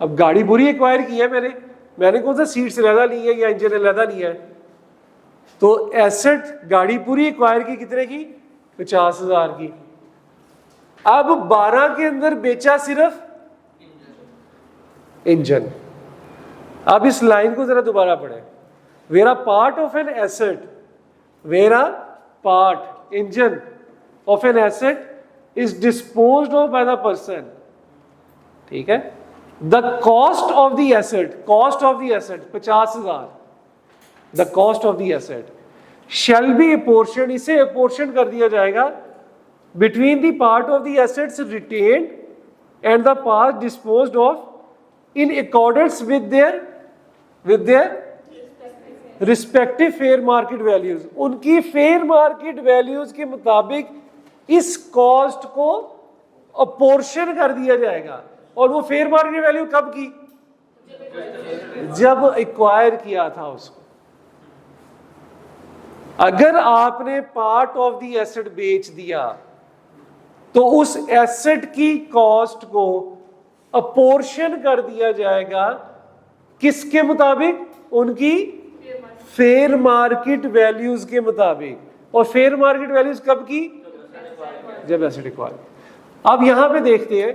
अब गाड़ी पूरी एक्वायर की है मैंने कौन सा सीट्स अलहदा ली है या इंजन अलहदा लिया है। तो एसेट गाड़ी पूरी एक्वायर की कितने की, 50,000 की। अब 12 के अंदर बेचा सिर्फ इंजन। अब इस लाइन को जरा दोबारा पढ़े, vera part of an asset, vera part engine of an asset is disposed of by the person, ठीक है। The cost of the asset, cost of the asset 50,000, the cost of the asset shall be apportion, इसे apportion कर दिया जाएगा between the part of the assets retained and the part disposed of in accordance with their respective fair market values। उनकी fair market values के मुताबिक इस cost को apportion कर दिया जाएगा। और वो फेयर मार्केट वैल्यू कब की, जब एक्वायर किया था उसको। अगर आपने पार्ट ऑफ द एसेट बेच दिया तो उस एसेट की कॉस्ट को अपोर्शन कर दिया जाएगा किसके मुताबिक, उनकी फेयर मार्केट वैल्यूज के मुताबिक। और फेयर मार्केट वैल्यूज कब की, जब एसेट एक्वायर। अब यहां पे देखते हैं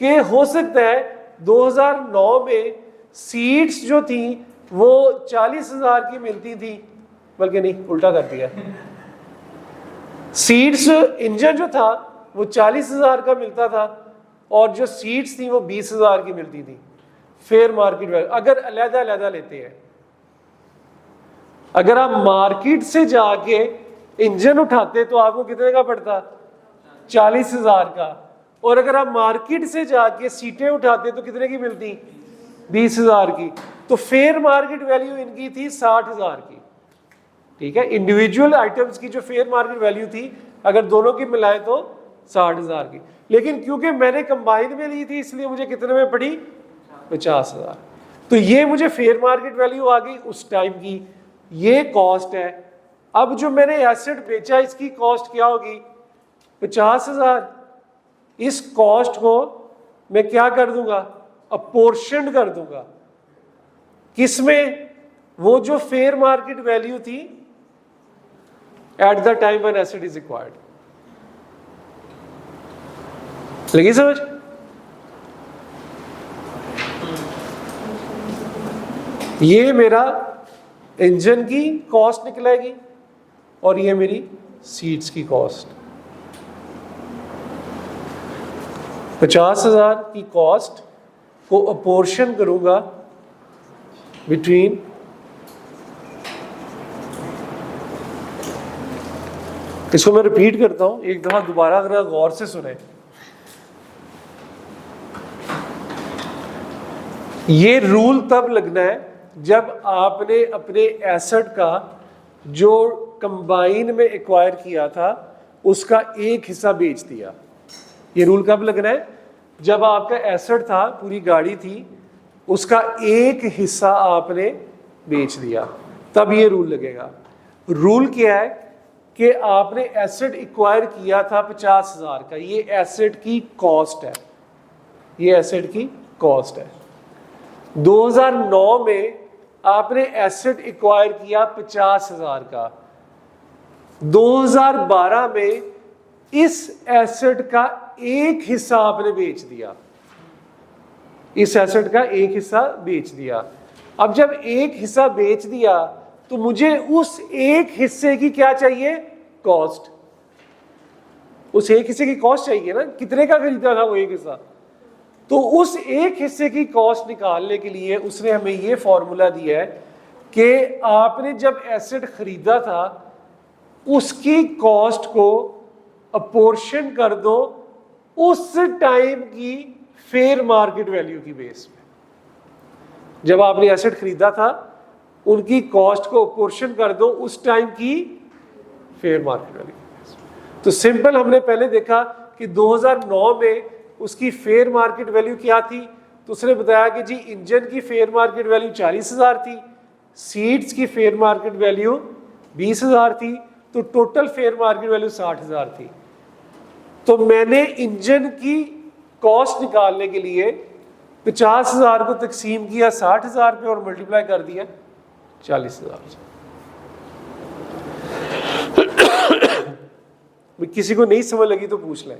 कि हो सकता है 2009 में सीट्स जो थी वो 40,000 की मिलती थी, बल्कि नहीं उल्टा कर दिया, सीट्स इंजन जो था वो 40,000 का मिलता था और जो सीट्स थी वो 20,000 की मिलती थी। फेयर मार्केट वैल्यू अगर अलहदा अलहदा लेते हैं, अगर आप मार्केट से जाके इंजन उठाते तो आपको कितने का पड़ता, 40,000 का। और अगर आप मार्केट से जाके सीटें उठाते तो कितने की मिलती, 20,000 की। तो फेयर मार्केट वैल्यू इनकी थी 60,000 की, ठीक है। इंडिविजुअल आइटम्स की जो फेयर मार्केट वैल्यू थी अगर दोनों की मिलाए तो 60,000 की। लेकिन क्योंकि मैंने कंबाइन में ली थी इसलिए मुझे कितने में पड़ी, 50,000। तो ये मुझे फेयर मार्केट वैल्यू आ गई उस टाइम की, ये कॉस्ट है। अब जो मैंने एसेट बेचा इसकी कॉस्ट क्या होगी, 50,000। इस कॉस्ट को मैं क्या कर दूंगा, अपोर्शन कर दूंगा किसमें, वो जो फेयर मार्केट वैल्यू थी at the time when asset is acquired. लगी समझ। ये मेरा इंजन की कॉस्ट निकलेगी और ये मेरी सीट्स की कॉस्ट। 50,000 की कॉस्ट को अपोर्शन करूंगा बिटवीन, इसको मैं रिपीट करता हूं एक दफा दोबारा अगर गौर से सुने। ये रूल तब लगना है जब आपने अपने एसेट का जो कंबाइन में एक्वायर किया था उसका एक हिस्सा बेच दिया। ये रूल कब लगना है, जब आपका एसेट था, पूरी गाड़ी थी, उसका एक हिस्सा आपने बेच दिया, तब ये रूल लगेगा। रूल क्या है कि आपने एसेट एक्वायर किया था 50,000 का, ये एसेट की कॉस्ट है, ये एसेट की कॉस्ट है। 2009 में आपने एसेट एक्वायर किया 50,000 का, 2012 में इस एसेट का एक हिस्सा आपने बेच दिया, इस एसेट का एक हिस्सा बेच दिया। अब जब एक हिस्सा बेच दिया तो मुझे उस एक हिस्से की क्या चाहिए, कॉस्ट। उस एक हिस्से की कॉस्ट चाहिए ना, कितने का खरीदा था वो एक हिस्सा। तो उस एक हिस्से की कॉस्ट निकालने के लिए उसने हमें ये फॉर्मूला दिया है कि आपने जब एसेट खरीदा था उसकी कॉस्ट को अपोर्शन कर दो उस टाइम की फेयर मार्केट वैल्यू की बेस में। जब आपने एसेट खरीदा था उनकी कॉस्ट को अपोर्शन कर दो उस टाइम की फेयर मार्केट वैल्यू की बेस में। तो सिंपल हमने पहले देखा कि 2009 में उसकी फेयर मार्केट वैल्यू क्या थी, तो उसने बताया कि जी इंजन की फेयर मार्केट वैल्यू 40,000 थी, सीट्स की फेयर मार्केट वैल्यू 20,000 थी, तो टोटल फेयर मार्केट वैल्यू 60,000 थी। तो मैंने इंजन की कॉस्ट निकालने के लिए 50,000 को तकसीम किया 60,000 पे और मल्टीप्लाई कर दिया 40,000 से। किसी को नहीं समझ लगी तो पूछ लें।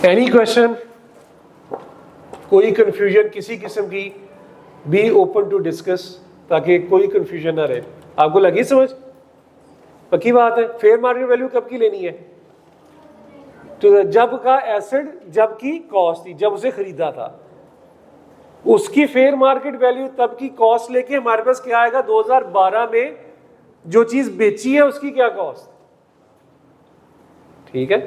एनी क्वेश्चन, कोई कंफ्यूजन किसी किस्म की, बी ओपन टू डिस्कस, ताकि कोई कंफ्यूजन ना रहे। आपको लगी समझ? पक्की बात है। फेयर मार्केट वैल्यू कब की लेनी है? तो जब का एसेट, जब की कॉस्ट थी, जब उसे खरीदा था, उसकी फेयर मार्केट वैल्यू तब की कॉस्ट लेके हमारे पास क्या आएगा? 2012 में जो चीज बेची है उसकी क्या कॉस्ट। ठीक है,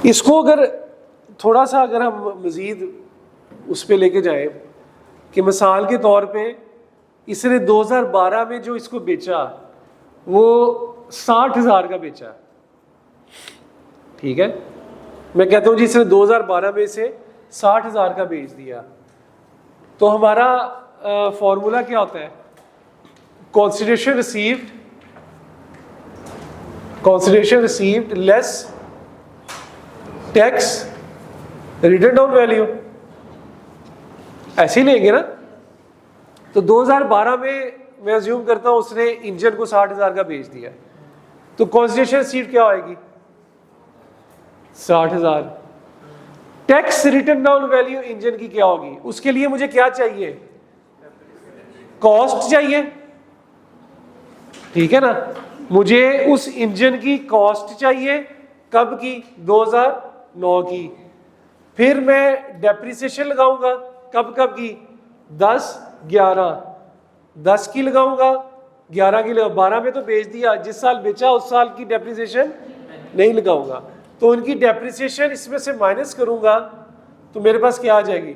इसको अगर थोड़ा सा अगर हम मजीद उस पर लेके जाए कि मिसाल के तौर पे इसने 2012 में जो इसको बेचा वो 60,000 का बेचा, ठीक है, मैं कहता हूँ जी इसने 2012 में इसे 60,000 का बेच दिया, तो हमारा फॉर्मूला क्या होता है? Consideration received less tax return down value, ऐसे ही लेंगे ना। तो 2012 में मैं अज्यूम करता हूं उसने इंजन को 60,000 का बेच दिया, तो कंसिडरेशन रिसीव्ड क्या आएगी? 60,000। Tax return down value engine की क्या होगी? उसके लिए मुझे क्या चाहिए? कॉस्ट चाहिए, ठीक है ना। मुझे उस इंजन की कॉस्ट चाहिए, कब की? 2009 की। फिर मैं डेप्रिसिएशन लगाऊंगा, कब कब की? 10, 11, 10 की लगाऊंगा, 11 की लगाऊंगा। 12 में तो बेच दिया, जिस साल बेचा उस साल की डेप्रिसिएशन नहीं लगाऊंगा, तो उनकी डेप्रिसिएशन इसमें से माइनस करूंगा तो मेरे पास क्या आ जाएगी?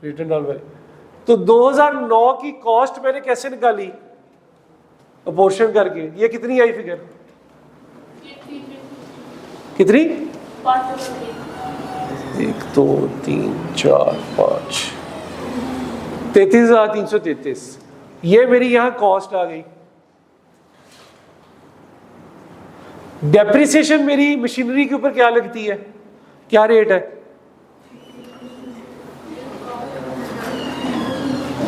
Return down value. तो 2009 की कॉस्ट मैंने कैसे निकाली? अपोर्शन करके। ये कितनी आई फिगर? कितनी? 1 2 3 4 5 33,333। ये मेरी यहां कॉस्ट आ गई। डेप्रिसिएशन मेरी मशीनरी के ऊपर क्या लगती है? क्या रेट है?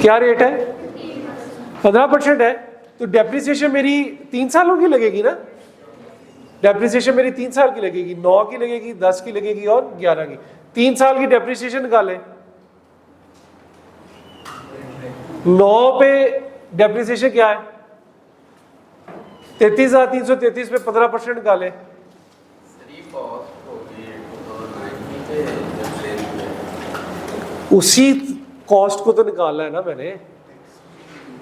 क्या रेट है? 15% है। तो डेप्रिसिएशन मेरी 3 सालों की लगेगी ना। डेप्रिसिएशन मेरी 3 साल की लगेगी, 9 की लगेगी, 10 की लगेगी और 11 की। 3 साल की डेप्रिसिएशन निकालें। 9 पे डेप्रिसिएशन क्या है? 33,333 पे 15% निकालें। उसी कॉस्ट को तो निकालना है ना मैंने,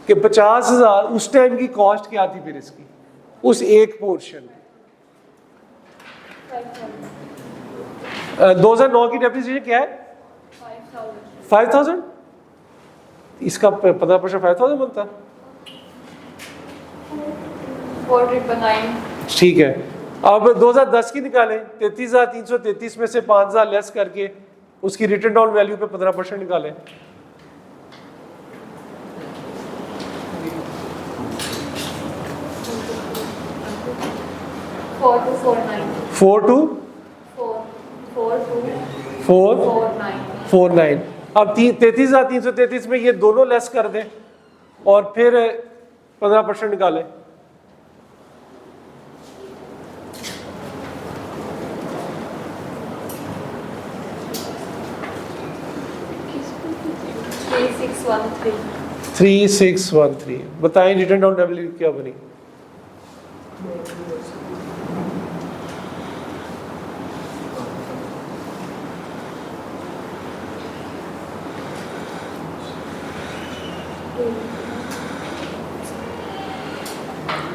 कि 50,000 उस टाइम की कॉस्ट क्या थी फिर इसकी, उस एक पोर्शन। 2009 की डेप्रिसिएशन क्या है? 5,000। इसका 15% 5,000 बनता। ठीक है, अब 2010 की निकालें। 33,333 में से 5,000 लेस करके उसकी रिटर्न डाउन वैल्यू पे 15% निकालें। Four to 449। अब 33,333 में ये दोनों लेस कर दें और फिर 15% निकालें। Three six one three. बताएं रिटर्न डाउन वैल्यू क्या बनी?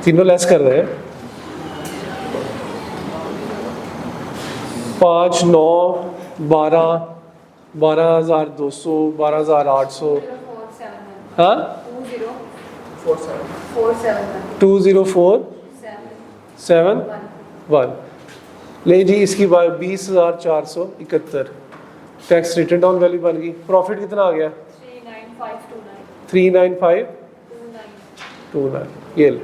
तीनों लेस कर रहे हैं। 5, 9, 12, 12,200, 12,800। हाँ 2047 7,1 ले जी, इसकी 20,471 टैक्स रिटर्न डाउन वैल्यू बन गई। प्रॉफिट कितना आ गया? 39529 ये ले।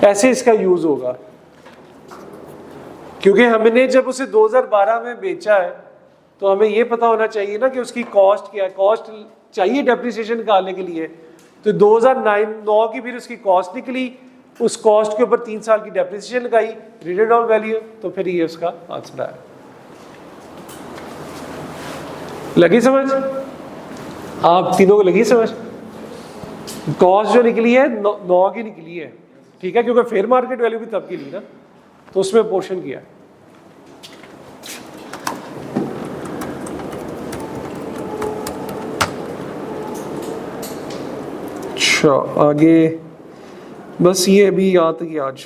ऐसे इसका यूज होगा, क्योंकि हमने जब उसे 2012 में बेचा है तो हमें ये पता होना चाहिए ना कि उसकी कॉस्ट क्या है। कॉस्ट चाहिए डेप्रिसिएशन निकालने के लिए, तो 2009 की फिर उसकी कॉस्ट निकली, उस कॉस्ट के ऊपर 3 साल की डेप्रिसिएशन लगाई, रिटर्न डाउन वैल्यू, तो फिर ये उसका आंसर आया। लगी समझ? आप तीनों को लगी समझ? कॉस्ट जो निकली है 9 की निकली है, ठीक है, क्योंकि फेयर मार्केट वैल्यू भी तब की ली ना, तो उसमें पोर्शन किया। अच्छा आगे बस ये अभी याद है कि आज